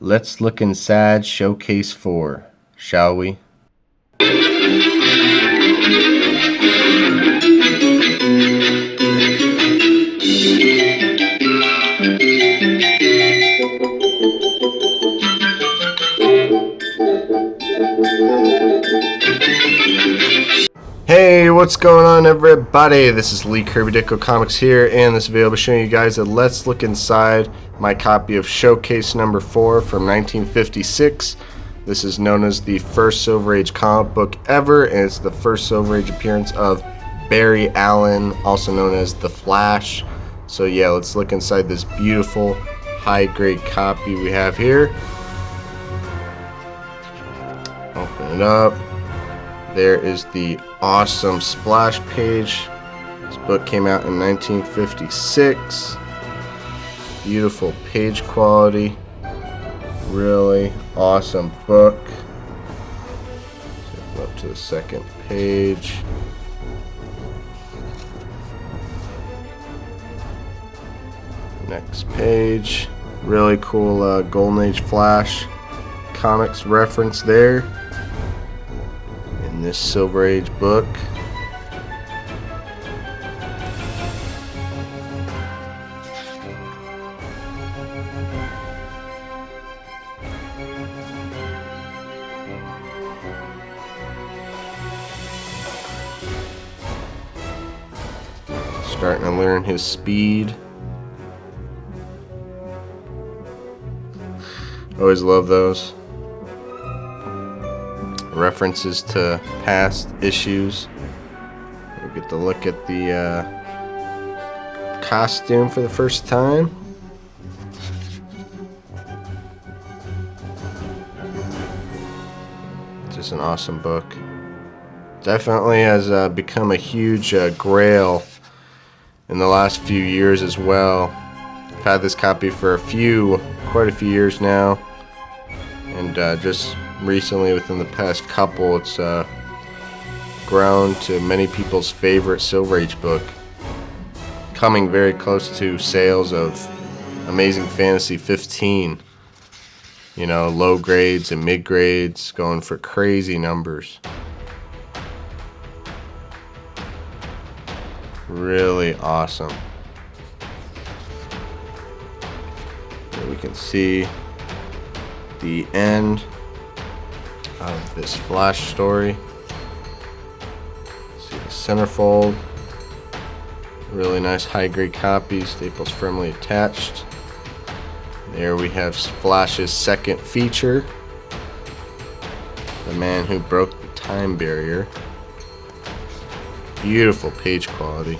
Let's look inside Showcase 4, shall we? Hey, what's going on everybody? This is Lee Kirby Dicko Comics here, and in this video I'll be showing you guys a let's look inside my copy of Showcase number 4 from 1956. This is known as the first Silver Age comic book ever, and it's the first Silver Age appearance of Barry Allen, also known as The Flash. So yeah, let's look inside this beautiful high-grade copy we have here. Open it up. There is the awesome splash page. This book came out in 1956. Beautiful page quality. Really awesome book. Go up to the second page. Next page. Really cool Golden Age Flash comics reference there. This Silver Age book. Starting to learn his speed. Always love those. References to past issues. We get to look at the costume for the first time. Just an awesome book. Definitely has become a huge grail in the last few years as well. I've had this copy for quite a few years now, and just recently, within the past couple, it's grown to many people's favorite Silver Age book, coming very close to sales of Amazing Fantasy 15. You know, low grades and mid grades going for crazy numbers. Really awesome. Here we can see the end of this Flash story. See the centerfold. Really nice high-grade copy. Staples firmly attached. There we have Flash's second feature, The Man Who Broke the Time Barrier. Beautiful page quality.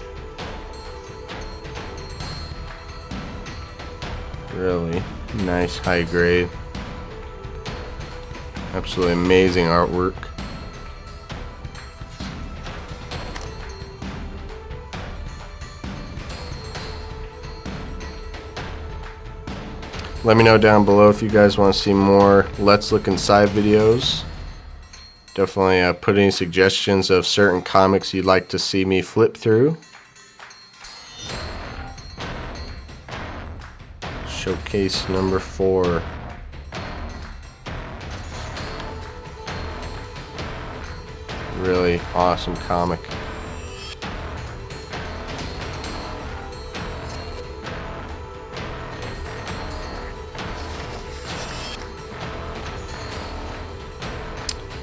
Really nice high grade. Absolutely amazing artwork. Let me know down below if you guys want to see more Let's Look Inside videos. Definitely put any suggestions of certain comics you'd like to see me flip through. Showcase number 4. Really awesome comic.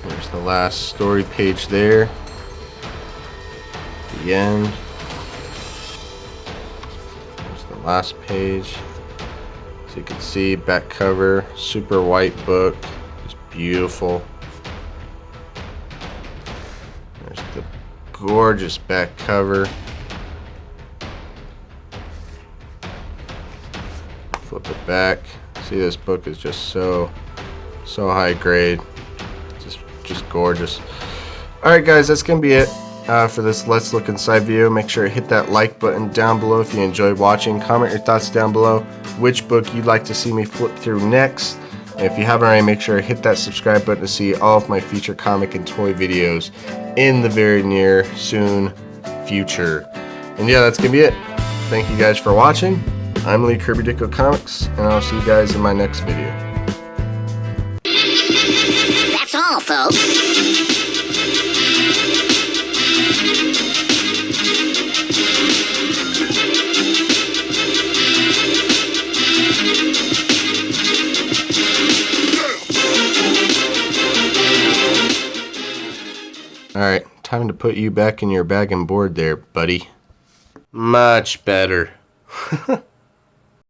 There's the last story page there. The end. There's the last page. So you can see back cover, super white book, just beautiful. There's the gorgeous back cover. Flip it back. See, this book is just so high grade. Just gorgeous. Alright guys, that's gonna be it for this Let's Look Inside video. Make sure to hit that like button down below if you enjoyed watching. Comment your thoughts down below, which book you'd like to see me flip through next. And if you haven't already, make sure to hit that subscribe button to see all of my future comic and toy videos in the very near soon future. And yeah, that's gonna be it. Thank you guys for watching. I'm Lee Kirby Dicko Comics, and I'll see you guys in my next video. all, folks. Alright, time to put you back in your bag and board there, buddy. Much better.